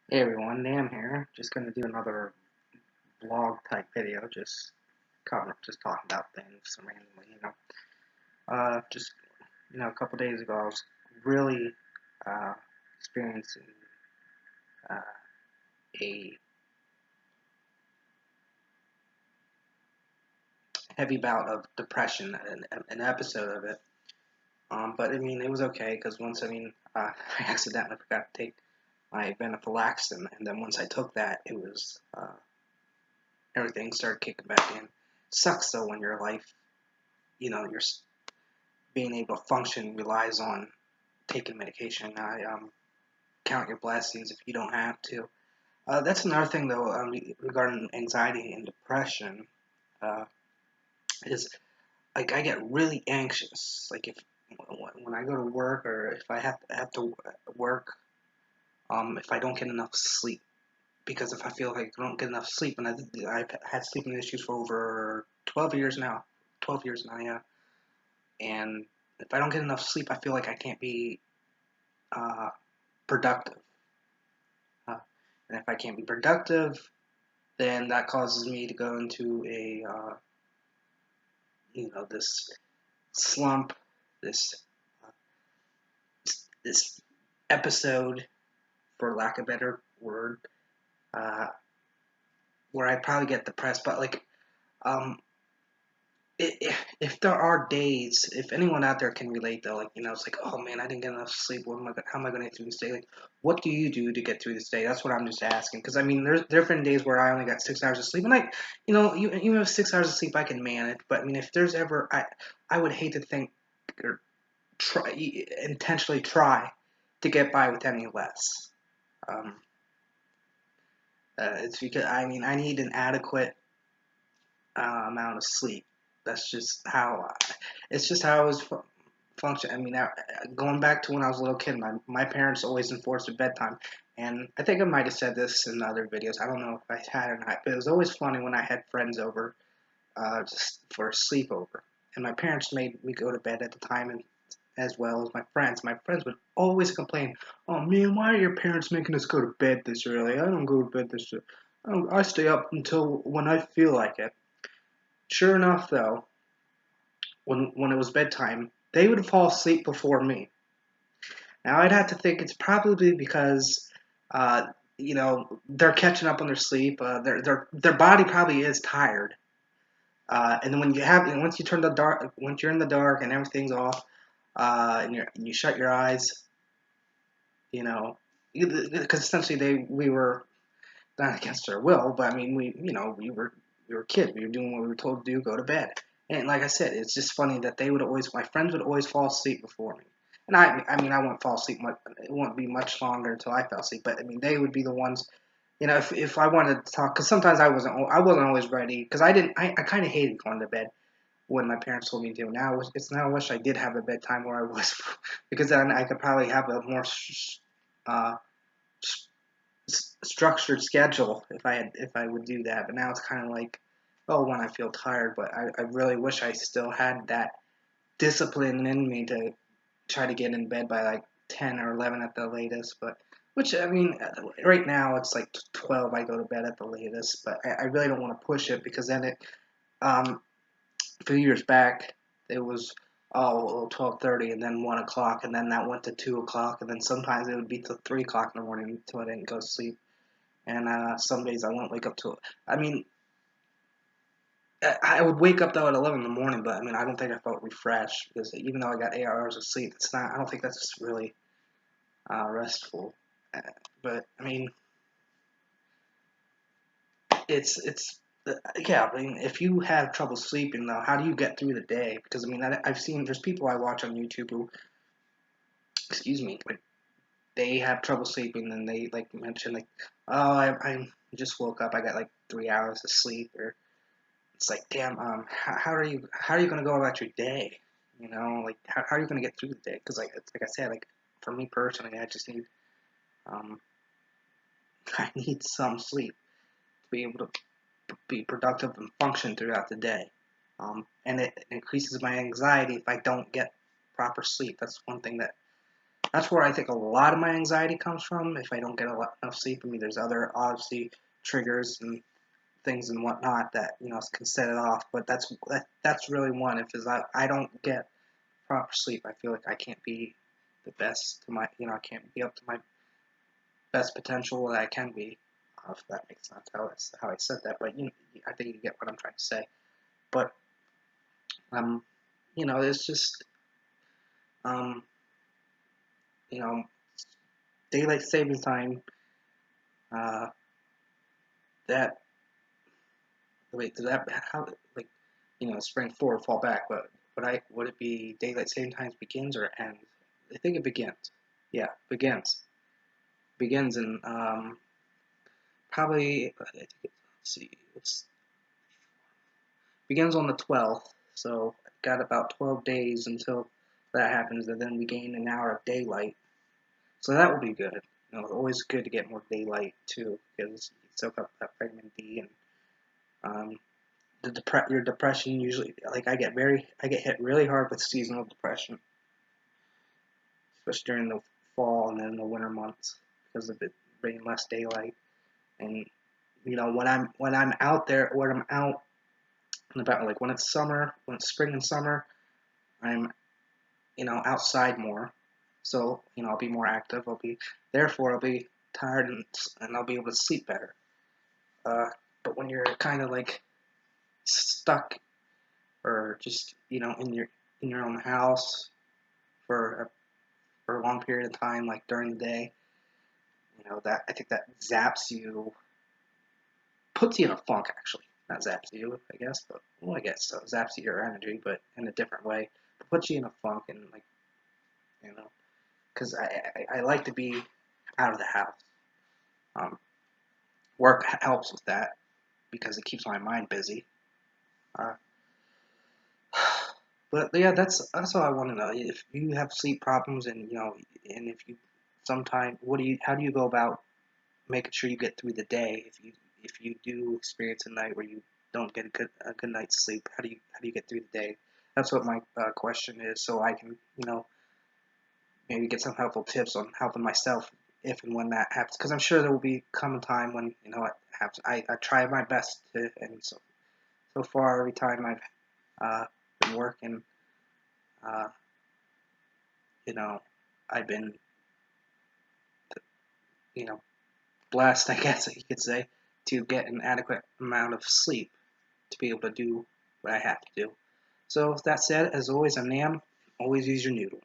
Hey everyone, Nam here. Just gonna do another vlog type video, just talking about things randomly. Just a couple days ago, I was really uh, experiencing uh, a heavy bout of depression, an episode of it. But I mean, it was okay because I accidentally forgot to take my venlafaxine, and then once I took that, it was everything started kicking back in. Sucks though when your life, you're being able to function relies on taking medication. I count your blessings if you don't have to. That's another thing though regarding anxiety and depression uh, is like I get really anxious. Like if when I go to work or if I have to work, if I don't get enough sleep. Because if I feel like I don't get enough sleep, and I've had sleeping issues for over 12 years now, 12 years now, yeah. And if I don't get enough sleep, I feel like I can't be uh, productive. Uh, and if I can't be productive, then that causes me to go into this slump, this uh, this episode, for lack of a better word, uh, where I probably get depressed. But um, if there are days, if anyone out there can relate though, it's like, oh man, I didn't get enough sleep. How am I going to get through this day? Like, what do you do to get through this day? That's what I'm just asking. Because I mean, there have been days where I only got 6 hours of sleep, and you have 6 hours of sleep, I can manage. But I mean, if there's ever, I would hate to think or try intentionally try to get by with any less. Um, it's because I mean, I need an adequate amount of sleep. That's just how it's just how I was function. I mean, going back to when I was a little kid, my parents always enforced a bedtime, and I think I might have said this in other videos. I don't know if I had or not, but it was always funny when I had friends over just for a sleepover, and my parents made me go to bed at the time, and as well as my friends. My friends would always complain, "Oh man, why are your parents making us go to bed this early? I don't go to bed this early. I stay up until when I feel like it." Sure enough, though, when it was bedtime, they would fall asleep before me. Now I'd have to think it's probably because, uh, they're catching up on their sleep. Their body probably is tired. And then once you turn the dark, once you're in the dark and everything's off, and you shut your eyes, you know, because essentially we were not against our will, but I mean we were kids. We were doing what we were told to do, go to bed. And like I said, it's just funny that my friends would always fall asleep before me. And I mean, I wouldn't fall asleep much. It wouldn't be much longer until I fell asleep. But I mean, they would be the ones, if I wanted to talk, because sometimes I wasn't always ready, because I kind of hated going to bed when my parents told me to. It's now I wish I did have a bedtime where I was, because then I could probably have a more uh, structured schedule if I would do that. But now it's kind of like, oh, when I feel tired. But I really wish I still had that discipline in me to try to get in bed by like 10 or 11 at the latest. But which I mean, right now it's like 12. I go to bed at the latest, but I really don't want to push it, because then a few years back it was, oh, 12:30, and then 1 o'clock, and then that went to 2 o'clock, and then sometimes it would be till 3 o'clock in the morning until I didn't go to sleep. And some days I won't wake up till. I mean, I would wake up though at 11 in the morning, but I mean, I don't think I felt refreshed, because even though I got 8 hours of sleep, it's not. I don't think that's really restful. Uh, but I mean, it's yeah. I mean, if you have trouble sleeping though, how do you get through the day? Because I mean, I've seen there's people I watch on YouTube who, excuse me, like they have trouble sleeping, and they like mention like, oh, I just woke up, I got like 3 hours of sleep, or it's like, damn, how are you gonna go about your day? Like how are you gonna get through the day? Because like I said, like for me personally, I just need um I need some sleep to be able to be productive and function throughout the day. And it increases my anxiety if I don't get proper sleep. That's one thing that That's where I think a lot of my anxiety comes from. If I don't get enough sleep, I mean, there's other obviously triggers and things and whatnot that can set it off. But that's really one. If is I don't get proper sleep, I feel like I can't be the best to my I can't be up to my best potential that I can be. If that makes sense, how I said that, but I think you get what I'm trying to say. But um, it's just um, you know, daylight savings time. Uh, that wait, does that how like spring forward, fall back? But would it be daylight saving times begins or ends? I think it begins. Yeah, begins. Begins in probably. Let's see. It's begins on the 12th, so got about 12 days until that happens, and then we gain an hour of daylight. So that will be good. Always good to get more daylight too, because you soak up that vitamin D and um, your depression usually like I get hit really hard with seasonal depression, especially during the fall and then the winter months because of it being less daylight. And when I'm out there, when I'm out and about, like when it's summer, when it's spring and summer, I'm outside more. So I'll be more active. I'll be tired and I'll be able to sleep better. Uh, but when you're kind of like stuck or just in your own house for for a long period of time, like during the day, that I think that zaps you, puts you in a funk actually. Not zaps you, I guess, but well, I guess so. Zaps your energy, but in a different way. But puts you in a funk and like you know, because I like to be out of the house. Um, Work helps with that because it keeps my mind busy. Uh, but yeah, that's all I want to know. If you have sleep problems and and if you sometime, how do you go about making sure you get through the day if you do experience a night where you don't get a good night's sleep? How do you get through the day? That's what my question is, so I can maybe get some helpful tips on helping myself if and when that happens. Because I'm sure there will be come a time when it happens. I try my best to, and so far every time I've been working, uh, you know, I've been you know blessed, I guess you could say, to get an adequate amount of sleep to be able to do what I have to do. So with that said, as always, I'm Nam. Always use your noodle.